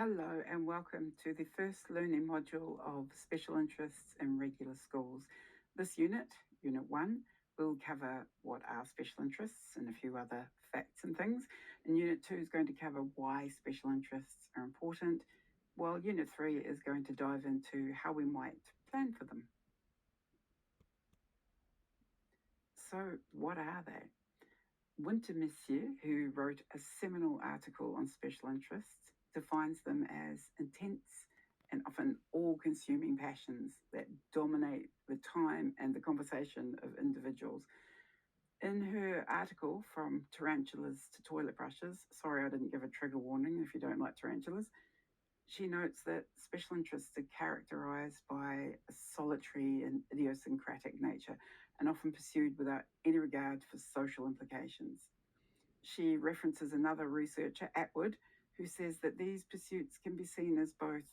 Hello and welcome to the first learning module of Special Interests in Regular Schools. This unit, Unit 1, will cover what are special interests and a few other facts and things. And Unit 2 is going to cover why special interests are important, while Unit 3 is going to dive into how we might plan for them. So what are they? Winter-Messier, who wrote a seminal article on special interests, defines them as intense and often all-consuming passions that dominate the time and the conversation of individuals. In her article, From Tarantulas to Toilet Brushes, sorry I didn't give a trigger warning if you don't like tarantulas, she notes that special interests are characterized by a solitary and idiosyncratic nature and often pursued without any regard for social implications. She references another researcher, Atwood, who says that these pursuits can be seen as both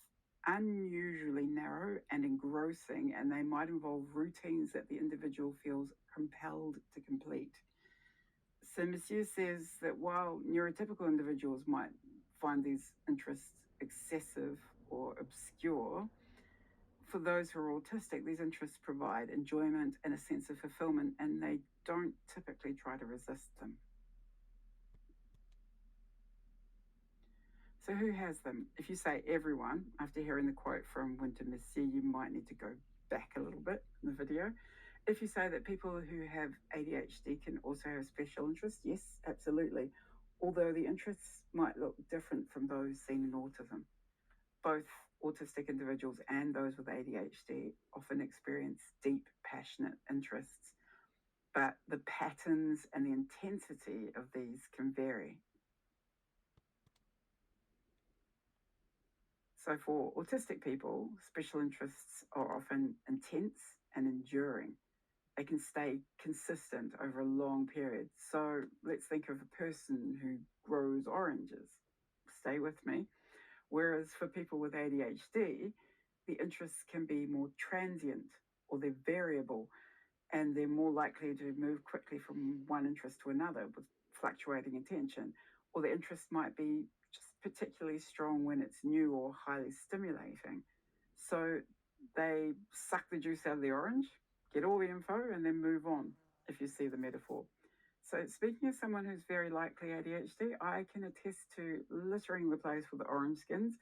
unusually narrow and engrossing, and they might involve routines that the individual feels compelled to complete. So Monsieur says that while neurotypical individuals might find these interests excessive or obscure, for those who are autistic, these interests provide enjoyment and a sense of fulfillment, and they don't typically try to resist them. So who has them? If you say everyone, after hearing the quote from Winter-Messier, you might need to go back a little bit in the video. If you say that people who have ADHD can also have special interests, yes, absolutely. Although the interests might look different from those seen in autism. Both autistic individuals and those with ADHD often experience deep, passionate interests, but the patterns and the intensity of these can vary. So for autistic people, special interests are often intense and enduring. They can stay consistent over a long period. So let's think of a person who grows oranges. Stay with me. Whereas for people with ADHD, the interests can be more transient or they're variable, and they're more likely to move quickly from one interest to another with fluctuating attention, or the interest might be just particularly strong when it's new or highly stimulating. So they suck the juice out of the orange, get all the info, and then move on, if you see the metaphor. So speaking as someone who's very likely ADHD, I can attest to littering the place with the orange skins.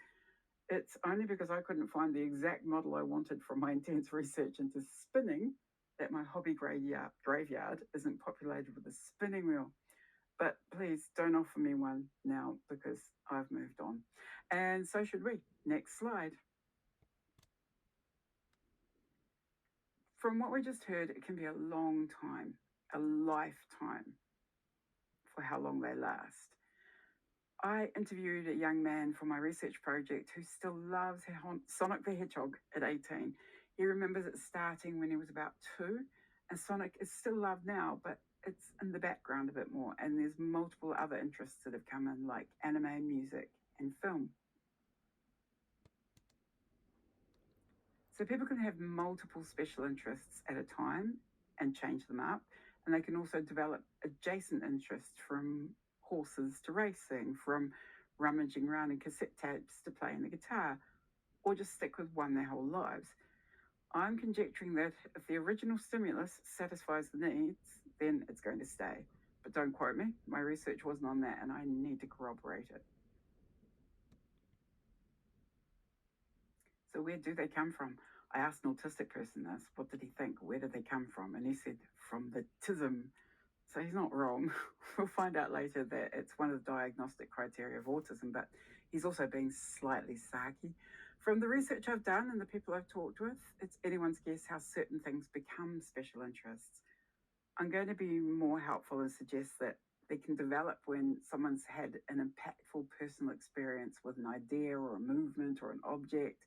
It's only because I couldn't find the exact model I wanted from my intense research into spinning that my hobby graveyard isn't populated with a spinning wheel. But please don't offer me one now because I've moved on. And so should we. Next slide. From what we just heard, it can be a long time, a lifetime for how long they last. I interviewed a young man for my research project who still loves Sonic the Hedgehog at 18. He remembers it starting when he was about 2, and Sonic is still loved now, but it's in the background a bit more, and there's multiple other interests that have come in, like anime, music, and film. So people can have multiple special interests at a time and change them up, and they can also develop adjacent interests from horses to racing, from rummaging around in cassette tapes to playing the guitar, or just stick with one their whole lives. I'm conjecturing that if the original stimulus satisfies the needs, then it's going to stay. But don't quote me, my research wasn't on that and I need to corroborate it. So where do they come from? I asked an autistic person this, what did he think? Where did they come from? And he said, from the tism. So he's not wrong. We'll find out later that it's one of the diagnostic criteria of autism, but he's also being slightly sarky. From the research I've done and the people I've talked with, it's anyone's guess how certain things become special interests. I'm going to be more helpful and suggest that they can develop when someone's had an impactful personal experience with an idea or a movement or an object.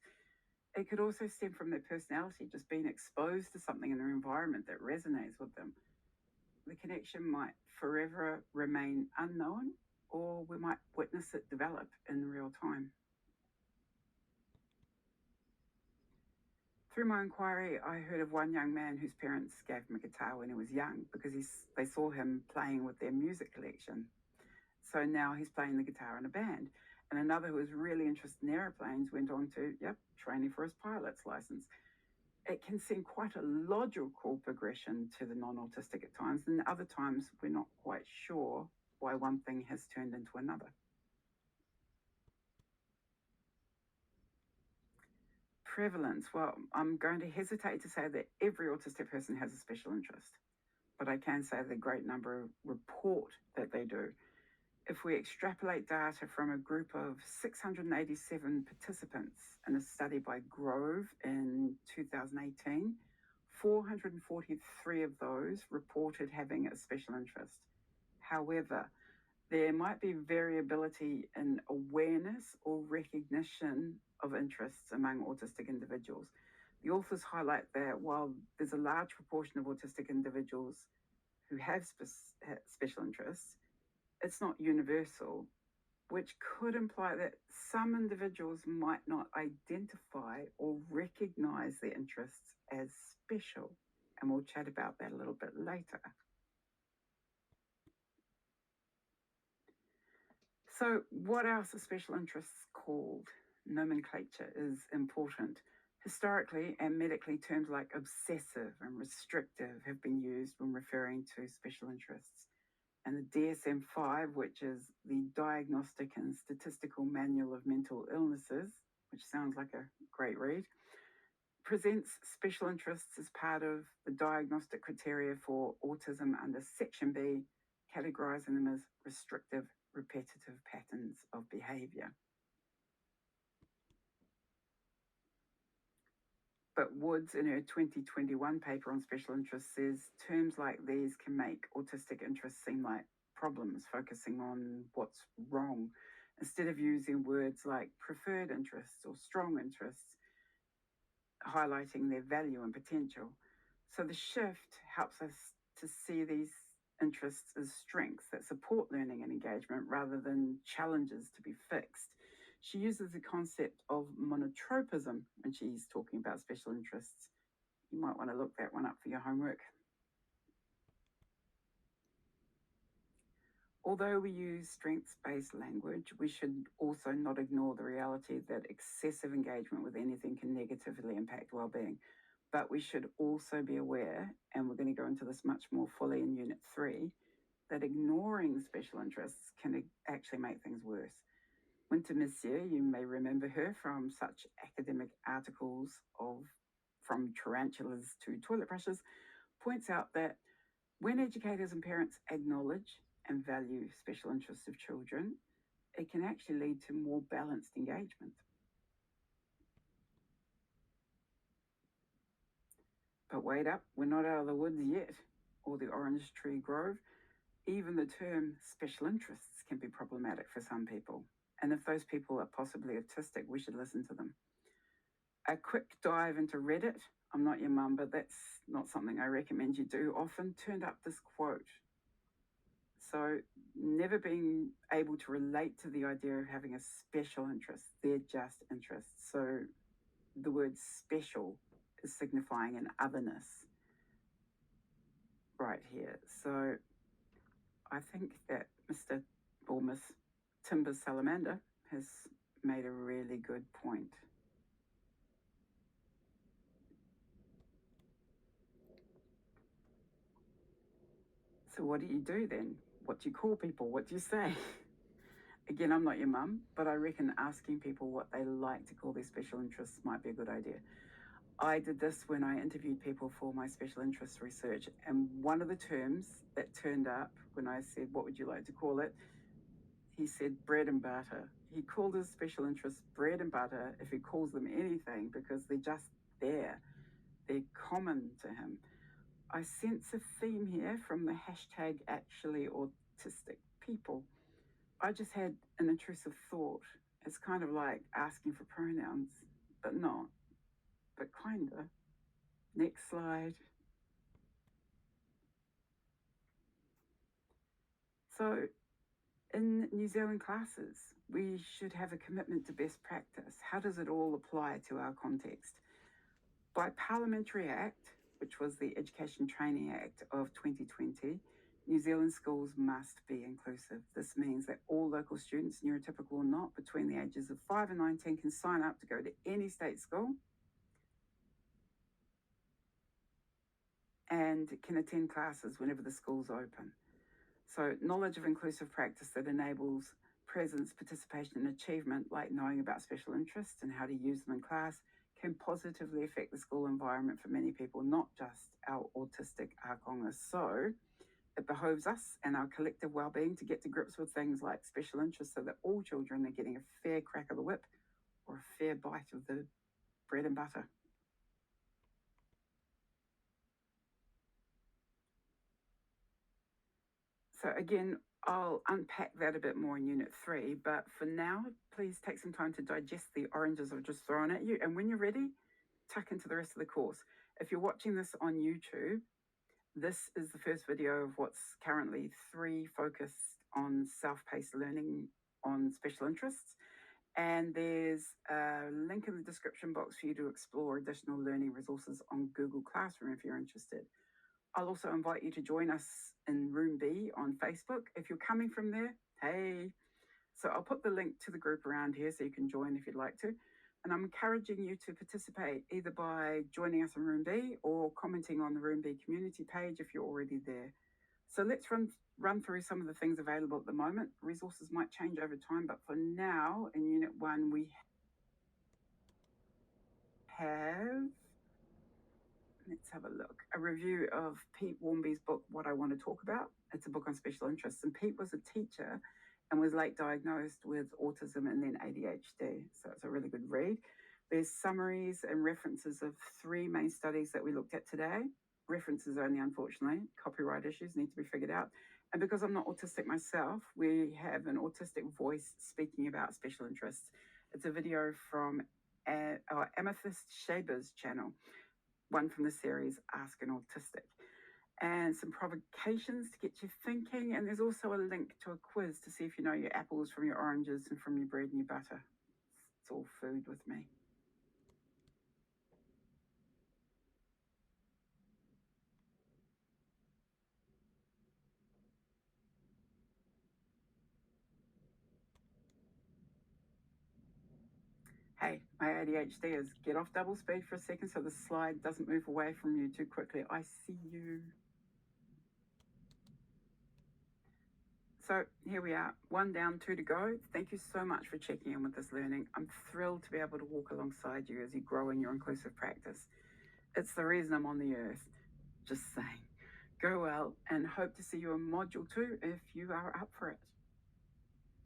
It could also stem from their personality, just being exposed to something in their environment that resonates with them. The connection might forever remain unknown, or we might witness it develop in real time. Through my inquiry, I heard of one young man whose parents gave him a guitar when he was young because they saw him playing with their music collection. So now he's playing the guitar in a band. And another who was really interested in airplanes went on to, training for his pilot's license. It can seem quite a logical progression to the non-autistic at times, and other times we're not quite sure why one thing has turned into another. Prevalence. Well, I'm going to hesitate to say that every autistic person has a special interest, but I can say that a great number report that they do. If we extrapolate data from a group of 687 participants in a study by Grove in 2018, 443 of those reported having a special interest. However, there might be variability in awareness or recognition of interests among autistic individuals. The authors highlight that while there's a large proportion of autistic individuals who have special interests, it's not universal, which could imply that some individuals might not identify or recognize their interests as special. And we'll chat about that a little bit later. So, what else are special interests called? Nomenclature is important. Historically and medically, terms like obsessive and restrictive have been used when referring to special interests. And the DSM-5, which is the Diagnostic and Statistical Manual of Mental Illnesses, which sounds like a great read, presents special interests as part of the diagnostic criteria for autism under Section B, categorizing them as restrictive, repetitive patterns of behavior. But Woods, in her 2021 paper on special interests, says terms like these can make autistic interests seem like problems, focusing on what's wrong, instead of using words like preferred interests or strong interests, highlighting their value and potential. So the shift helps us to see these interests as strengths that support learning and engagement rather than challenges to be fixed. She uses the concept of monotropism when she's talking about special interests. You might want to look that one up for your homework. Although we use strengths-based language, we should also not ignore the reality that excessive engagement with anything can negatively impact well-being. But we should also be aware, and we're going to go into this much more fully in Unit 3, that ignoring special interests can actually make things worse. Winter Messier, you may remember her from such academic articles from tarantulas to toilet brushes, points out that when educators and parents acknowledge and value special interests of children, it can actually lead to more balanced engagement. But wait up, we're not out of the woods yet, or the orange tree grove. Even the term special interests can be problematic for some people. And if those people are possibly autistic, we should listen to them. A quick dive into Reddit, I'm not your mum, but that's not something I recommend you do, often turned up this quote. So, never being able to relate to the idea of having a special interest, they're just interests. So, the word special is signifying an otherness right here. So, I think that Mr. or Miss Timber Salamander has made a really good point. So what do you do then? What do you call people? What do you say? Again, I'm not your mum, but I reckon asking people what they like to call their special interests might be a good idea. I did this when I interviewed people for my special interest research, and one of the terms that turned up when I said, what would you like to call it? He said bread and butter. He called his special interests bread and butter if he calls them anything, because they're just there. They're common to him. I sense a theme here from the hashtag actually autistic people. I just had an intrusive thought. It's kind of like asking for pronouns, but not, but kinda. Next slide. So in New Zealand classes, we should have a commitment to best practice. How does it all apply to our context? By Parliamentary Act, which was the Education Training Act of 2020, New Zealand schools must be inclusive. This means that all local students, neurotypical or not, between the ages of 5 and 19 can sign up to go to any state school and can attend classes whenever the school's open. So knowledge of inclusive practice that enables presence, participation and achievement, like knowing about special interests and how to use them in class, can positively affect the school environment for many people, not just our autistic ākonga. So it behoves us and our collective well-being to get to grips with things like special interests so that all children are getting a fair crack of the whip or a fair bite of the bread and butter. So again, I'll unpack that a bit more in Unit 3, but for now, please take some time to digest the oranges I've just thrown at you. And when you're ready, tuck into the rest of the course. If you're watching this on YouTube, this is the first video of what's currently 3 focused on self-paced learning on special interests. And there's a link in the description box for you to explore additional learning resources on Google Classroom if you're interested. I'll also invite you to join us in Room B on Facebook. If you're coming from there, hey. So I'll put the link to the group around here so you can join if you'd like to. And I'm encouraging you to participate either by joining us in Room B or commenting on the Room B community page if you're already there. So let's run through some of the things available at the moment. Resources might change over time, but for now, in Unit 1, we have, let's have a look, a review of Pete Warmby's book, What I Want to Talk About. It's a book on special interests. And Pete was a teacher and was late diagnosed with autism and then ADHD. So it's a really good read. There's summaries and references of 3 main studies that we looked at today. References only, unfortunately. Copyright issues need to be figured out. And because I'm not autistic myself, we have an autistic voice speaking about special interests. It's a video from our Amethyst Shaber's channel, one from the series Ask an Autistic, and some provocations to get you thinking. And there's also a link to a quiz to see if you know your apples from your oranges and from your bread and your butter. It's all food with me. Hey, my ADHD is get off double speed for a second so the slide doesn't move away from you too quickly. I see you. So here we are, 1 down, 2 to go. Thank you so much for checking in with this learning. I'm thrilled to be able to walk alongside you as you grow in your inclusive practice. It's the reason I'm on the earth. Just saying. Go well and hope to see you in Module 2 if you are up for it.